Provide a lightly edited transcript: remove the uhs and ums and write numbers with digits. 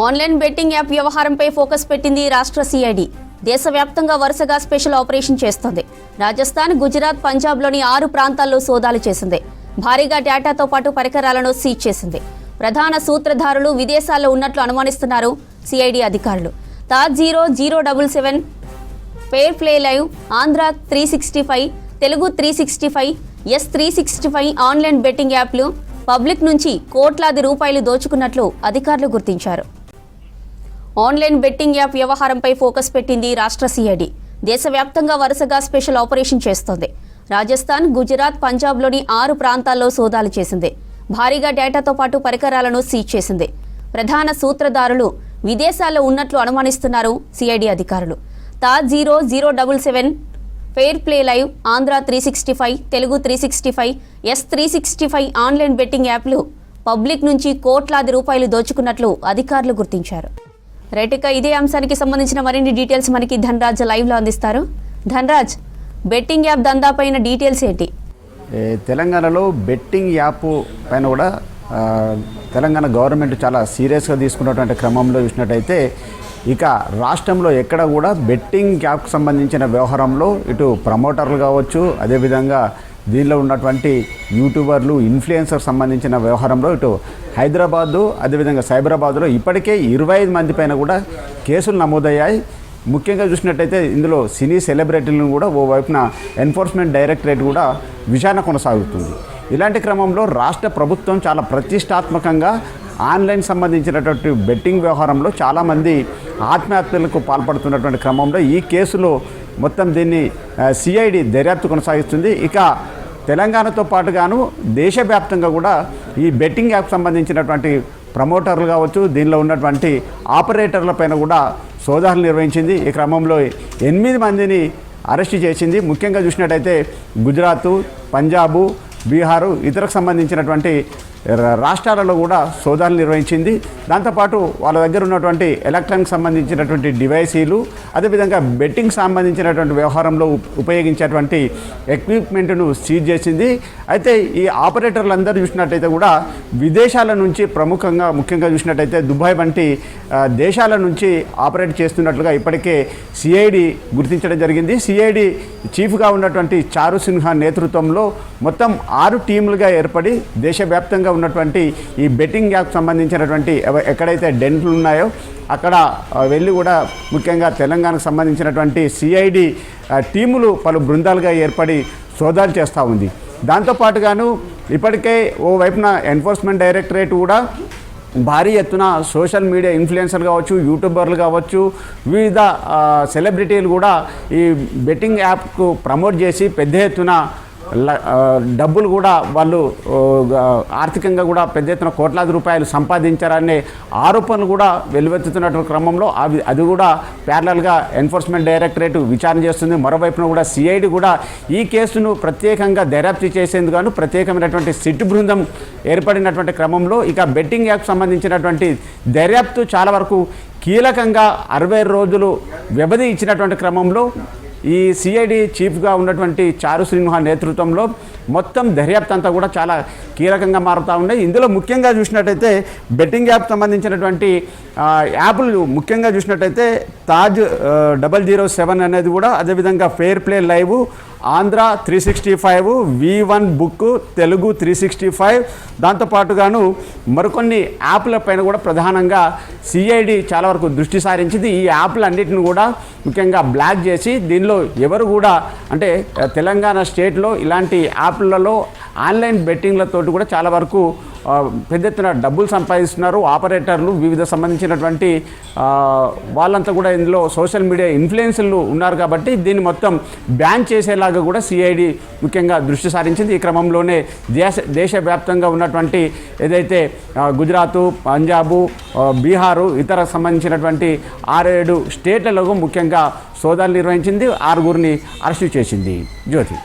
Online betting app వ్యవహారంపై focus పెట్టింది రాష్ట్ర సిఐడి. దేశవ్యాప్తంగా వరుసగా స్పెషల్ ఆపరేషన్ చేస్తోంది. రాజస్థాన్, గుజరాత్, పంజాబ్లోని 6 ప్రాంతాల్లో సోదాలు చేసింది. భారీగా డేటాతో పాటు పరికరాలను సీజ్ చేసింది. ప్రధాన సూత్రధారులు విదేశాల్లో ఉన్నట్లు అనుమానిస్తున్నారు సిఐడి అధికారులు. Taj 007, fair play live, Andhra 365, Telugu 365, S365 online betting యాప్లు పబ్లిక్ నుంచి కోట్లాది రూపాయలు దోచుకున్నట్లు అధికారులు గుర్తించారు. ఆన్లైన్ బెట్టింగ్ యాప్ వ్యవహారంపై ఫోకస్ పెట్టింది రాష్ట్ర సిఐడి. దేశవ్యాప్తంగా వరుసగా స్పెషల్ ఆపరేషన్ చేస్తోంది. రాజస్థాన్, గుజరాత్, పంజాబ్లోని 6 ప్రాంతాల్లో సోదాలు చేసింది. భారీగా డేటాతో పాటు పరికరాలను సీజ్ చేసింది. ప్రధాన సూత్రధారులు విదేశాల్లో ఉన్నట్లు అనుమానిస్తున్నారు సిఐడి అధికారులు. Taj 007, fair play live, Andhra 365, Telugu 365, S365 online betting యాప్లు పబ్లిక్ నుంచి కోట్లాది రూపాయలు దోచుకున్నట్లు అధికారులు గుర్తించారు. రైట్గా ఇదే అంశానికి సంబంధించిన మరిన్ని డీటెయిల్స్ మనకి ధనరాజ్ లైవ్లో అందిస్తారు. ధనరాజ్, బెట్టింగ్ యాప్ దందాపైన డీటెయిల్స్ ఏంటి? తెలంగాణలో బెట్టింగ్ యాప్ పైన కూడా తెలంగాణ గవర్నమెంట్ చాలా సీరియస్గా తీసుకున్నటువంటి క్రమంలో చూసినట్టయితే ఇక రాష్ట్రంలో ఎక్కడ కూడా బెట్టింగ్ యాప్కి సంబంధించిన వ్యవహారంలో ఇటు ప్రమోటర్లు కావచ్చు, అదేవిధంగా దీనిలో ఉన్నటువంటి యూట్యూబర్లు, ఇన్ఫ్లుయెన్సర్ సంబంధించిన వ్యవహారంలో ఇటు హైదరాబాదు, అదేవిధంగా సైబరాబాద్లో ఇప్పటికే 25 మంది పైన కూడా కేసులు నమోదయ్యాయి. ముఖ్యంగా చూసినట్టయితే ఇందులో సినీ సెలబ్రిటీలను కూడా ఓవైపున ఎన్ఫోర్స్మెంట్ డైరెక్టరేట్ కూడా విచారణ కొనసాగుతుంది. ఇలాంటి క్రమంలో రాష్ట్ర ప్రభుత్వం చాలా ప్రతిష్టాత్మకంగా ఆన్లైన్ సంబంధించినటువంటి బెట్టింగ్ వ్యవహారంలో చాలామంది ఆత్మహత్యలకు పాల్పడుతున్నటువంటి క్రమంలో ఈ కేసులో మొత్తం దీన్ని సిఐడి దర్యాప్తు కొనసాగిస్తుంది. ఇక తెలంగాణతో పాటుగాను దేశవ్యాప్తంగా కూడా ఈ బెట్టింగ్ యాప్ సంబంధించినటువంటి ప్రమోటర్లు కావచ్చు, దీనిలో ఉన్నటువంటి ఆపరేటర్ల పైన కూడా సోదాలు నిర్వహించింది. ఈ క్రమంలో 8 మందిని అరెస్టు చేసింది. ముఖ్యంగా చూసినట్టయితే గుజరాత్, పంజాబు, బీహారు ఇతరకు సంబంధించినటువంటి రాష్ట్రాలలో కూడా సోదాలు నిర్వహించింది. దాంతోపాటు వాళ్ళ దగ్గర ఉన్నటువంటి ఎలక్ట్రానిక్ సంబంధించినటువంటి డివైసీలు, అదేవిధంగా బెట్టింగ్ సంబంధించినటువంటి వ్యవహారంలో ఉపయోగించేటువంటి ఎక్విప్మెంట్ను సీజ్ చేసింది. అయితే ఈ ఆపరేటర్లందరూ చూసినట్టయితే కూడా విదేశాల నుంచి ముఖ్యంగా చూసినట్టయితే దుబాయ్ వంటి దేశాల నుంచి ఆపరేట్ చేస్తున్నట్లుగా ఇప్పటికే సిఐడి గుర్తించడం జరిగింది. సిఐడి చీఫ్గా ఉన్నటువంటి చారు సిన్హా నేతృత్వంలో మొత్తం 6 టీములుగా ఏర్పడి దేశవ్యాప్తంగా ఉన్నటువంటి ఈ బెట్టింగ్ యాప్ సంబంధించినటువంటి ఎక్కడైతే డెంట్లు ఉన్నాయో అక్కడ వెళ్ళి కూడా ముఖ్యంగా తెలంగాణకు సంబంధించినటువంటి సిఐడి టీములు పలు బృందాలుగా ఏర్పడి సోదాలు చేస్తూ ఉంది. దాంతోపాటుగాను ఇప్పటికే ఓవైపున ఎన్ఫోర్స్మెంట్ డైరెక్టరేట్ కూడా భారీ ఎత్తున సోషల్ మీడియా ఇన్ఫ్లుయెన్సర్లు కావచ్చు, యూట్యూబర్లు కావచ్చు, వివిధ సెలబ్రిటీలు కూడా ఈ బెట్టింగ్ యాప్కు ప్రమోట్ చేసి పెద్ద ఎత్తున డబ్బులు కూడా వాళ్ళు ఆర్థికంగా కూడా పెద్ద ఎత్తున కోట్లాది రూపాయలు సంపాదించారనే ఆరోపణలు కూడా వెలువెత్తుతున్నటువంటి క్రమంలో అది కూడా ప్యారలల్గా ఎన్ఫోర్స్మెంట్ డైరెక్టరేట్ విచారణ చేస్తుంది. మరోవైపున కూడా సిఐడి కూడా ఈ కేసును ప్రత్యేకంగా దర్యాప్తు చేసేందుకు ప్రత్యేకమైనటువంటి సిట్ బృందం ఏర్పడినటువంటి క్రమంలో ఇక బెట్టింగ్ యాప్ సంబంధించినటువంటి దర్యాప్తు చాలా వరకు కీలకంగా 60 రోజులు వ్యవధి ఇచ్చినటువంటి క్రమంలో ఈ సిఐడి చీఫ్గా ఉన్నటువంటి చారు సిన్హా నేతృత్వంలో మొత్తం దర్యాప్తు అంతా కూడా చాలా కీలకంగా మారుతూ ఉన్నాయి. ఇందులో ముఖ్యంగా చూసినట్టయితే బెట్టింగ్ యాప్ సంబంధించినటువంటి యాప్లు ముఖ్యంగా చూసినట్టయితే తాజ్ 007 అనేది కూడా, అదేవిధంగా fair play live, Andhra 365, V1 book, Telugu 365, దాంతోపాటుగాను మరికొన్ని యాప్ల పైన కూడా ప్రధానంగా సిఐడి చాలా వరకు దృష్టి సారించింది. ఈ యాప్లన్నిటిని కూడా ముఖ్యంగా బ్లాక్ చేసి దీనిలో ఎవరు కూడా అంటే తెలంగాణ స్టేట్లో ఇలాంటి యాప్లలో ఆన్లైన్ బెట్టింగ్లతో కూడా చాలా వరకు పెద్ద ఎత్తున డబ్బులు సంపాదిస్తున్నారు ఆపరేటర్లు, వివిధ సంబంధించినటువంటి వాళ్ళంతా కూడా ఇందులో సోషల్ మీడియా ఇన్ఫ్లుయెన్సర్లు ఉన్నారు. కాబట్టి దీన్ని మొత్తం బ్యాన్ చేసేలాగా కూడా సిఐడి ముఖ్యంగా దృష్టి సారించింది. ఈ క్రమంలోనే దేశవ్యాప్తంగా ఉన్నటువంటి ఏదైతే గుజరాత్, పంజాబు, బీహారు ఇతర సంబంధించినటువంటి 6-7 స్టేట్లలో ముఖ్యంగా సోదాలు నిర్వహించింది. 6 అరెస్టు చేసింది. జ్యోతి.